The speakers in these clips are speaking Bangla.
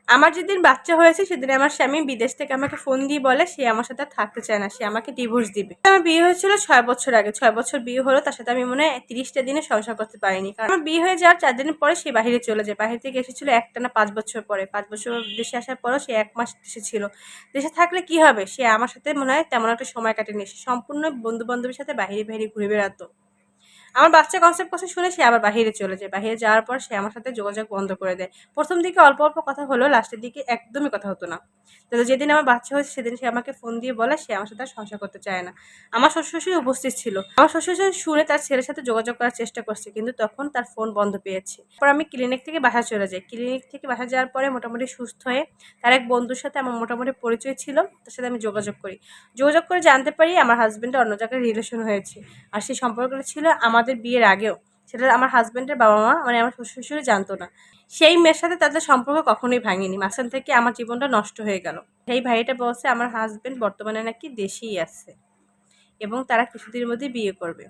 আমার যেদিন বাচ্চা হয়েছে সেদিন আমার স্বামী বিদেশ থেকে আমাকে ফোন দিয়ে বলে সে আমার সাথে আর থাকতে চায় না, সে আমাকে ডিভোর্স দিবে। আমার বিয়ে হয়েছিল 6 বছর আগে, 6 বছর বিয়ে হলো, তার সাথে আমি মনে হয় 30টা দিনে সংসার করতে পারিনি। কারণ আমার বিয়ে হয়ে যাওয়ার 4 দিন পরে সে বাহিরে চলে যায়। বাহির থেকে এসেছিল একটানা 5 বছর পরে। 5 বছর দেশে আসার পরও সে 1 মাস দেশে ছিল। দেশে থাকলে কি হবে, সে আমার সাথে মনে হয় তেমন একটা সময় কাটেনি। সে সম্পূর্ণ বন্ধু বান্ধবের সাথে বাহিরে বাহিরে ঘুরে বেড়াতো। আমার বাচ্চা কনসেপ্ট কথা শুনে সে আবার বাহিরে চলে যায়। বাহিরে যাওয়ার পর সে আমার সাথে যোগাযোগ বন্ধ করে দেয়। প্রথম দিকে অল্প অল্প কথা হলো, লাস্টের দিকে একদমই কথা হতো না। তো যেদিন আমার বাচ্চা হয়েছে সেদিন সে আমাকে ফোন দিয়ে বলে সে আমার সাথে আর সংসার করতে চায় না। আমার শ্বশুর উপস্থিত ছিল। আমার শ্বশুর শুনে তার ছেলের সাথে যোগাযোগ করার চেষ্টা করছে, কিন্তু তখন তার ফোন বন্ধ পেয়েছে। পর আমি ক্লিনিক থেকে বাসা চলে যাই। ক্লিনিক থেকে বাসা যাওয়ার পরে মোটামুটি সুস্থ হয়ে তার এক বন্ধুর সাথে আমার মোটামুটি পরিচয় ছিল, তার সাথে আমি যোগাযোগ করি। যোগাযোগ করে জানতে পারি আমার হাজবেন্ডের অন্য জায়গায় রিলেশন হয়েছে। আর সেই সম্পর্কটা ছিল আমাদের বিয়ের আগেও। সেটা আমার হাজবেন্ডের বাবা মা মানে আমার শ্বশুর জানতো না। সেই মেয়ের সাথে তাদের সম্পর্ক কখনোই ভাঙেনি। মাঝখান থেকে আমার জীবনটা নষ্ট হয়ে গেল। সেই ভাইটা বলছে আমার হাজবেন্ড বর্তমানে নাকি দেশেই আছে এবং তারা কিছুদিনের মধ্যে বিয়ে করবে।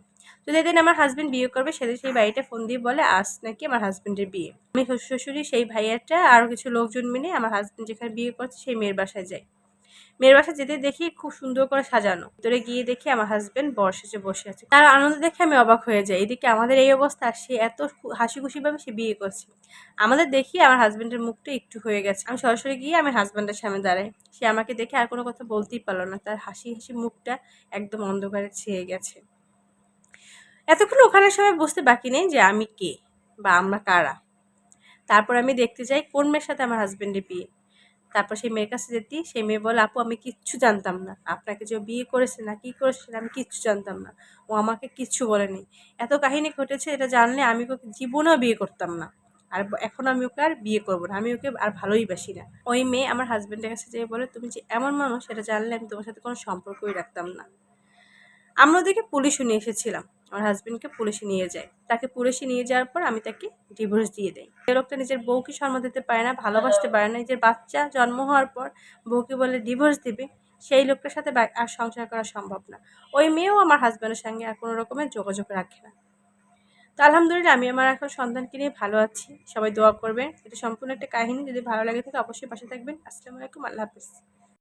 তো যেদিন আমার হাজবেন্ড বিয়ে করবে সেদিন সেই ভাইটা ফোন দিয়ে বলে আজ নাকি আমার হাজবেন্ডের বিয়ে। আমি শ্বশুরি সেই ভাইয়াটা আরো কিছু লোকজন মিলে আমার হাজবেন্ড যেখানে বিয়ে করছে সেই মেয়ের বাসায় যায়। মেয়ের বাসা যেতে দেখি খুব সুন্দর করে সাজানো। ভিতরে গিয়ে দেখি আমার হাজবেন্ড বর সেজে বসে আছে। তার আনন্দ দেখে আমি অবাক হয়ে যাই। এদিকে আমাদের এই অবস্থা, সে এত হাসি খুশি ভাবে সে বিয়ে করছে। আমাদের দেখি আমার হাজবেন্ডের মুখটা একটু হয়ে গেছে। আমি সরাসরি গিয়ে আমি হাজবেন্ডের সামনে দাঁড়াই। সে আমাকে দেখে আর কোনো কথা বলতেই পারলো না। তার হাসি হাসি মুখটা একদম অন্ধকারে ছেয়ে গেছে। এতক্ষণ ওখানে সবাই বুঝতে বাকি নেই যে আমি কে বা আমরা কারা। তারপর আমি দেখতে যাই কোন মেয়ের সাথে আমার হাজবেন্ডের বিয়ে। তারপর সেই মেয়ের কাছে যেতেই সেই মেয়ে বলে আপু আমি কিচ্ছু জানতাম না, আপনাকে যে বিয়ে করেছে না কি করেছে আমি কিচ্ছু জানতাম না, ও আমাকে কিচ্ছু বলেনি। এত কাহিনী ঘটেছে, এটা জানলে আমি ওকে জীবনেও বিয়ে করতাম না। আর এখন আমি ওকে আর বিয়ে করবো না, আমি ওকে আর ভালোই বাসি না। ওই মেয়ে আমার হাজবেন্ডের কাছে যেয়ে বলে তুমি যে এমন মানুষ সেটা জানলে আমি তোমার সাথে কোনো সম্পর্কই রাখতাম না। আমরা ওদিকে পুলিশও নিয়ে এসেছিলাম। আমার হাজবেন্ডকে পুলিশে নিয়ে যায়। তাকে পুলিশে নিয়ে যাওয়ার পর আমি তাকে ডিভোর্স দিয়ে দেই। যে লোকটা নিজের বউকে সম্মান দিতে পারে না, ভালোবাসতে পারে না, নিজের বাচ্চা জন্ম হওয়ার পর বউকে বলে ডিভোর্স দিবে, সেই লোকটার সাথে আর সংসার করা সম্ভব না। ওই মেয়েও আমার হাজবেন্ডের সঙ্গে আর কোনো রকমের যোগাযোগ রাখে না। তো আলহামদুলিল্লাহ আমি আমার এখন সন্তানকে নিয়ে ভালো আছি। সবাই দোয়া করবেন। এটা সম্পূর্ণ একটা কাহিনী। যদি ভালো লাগে থাকে অবশ্যই পাশে থাকবেন। আসসালামু আলাইকুম, আল্লাহ হাফেজ।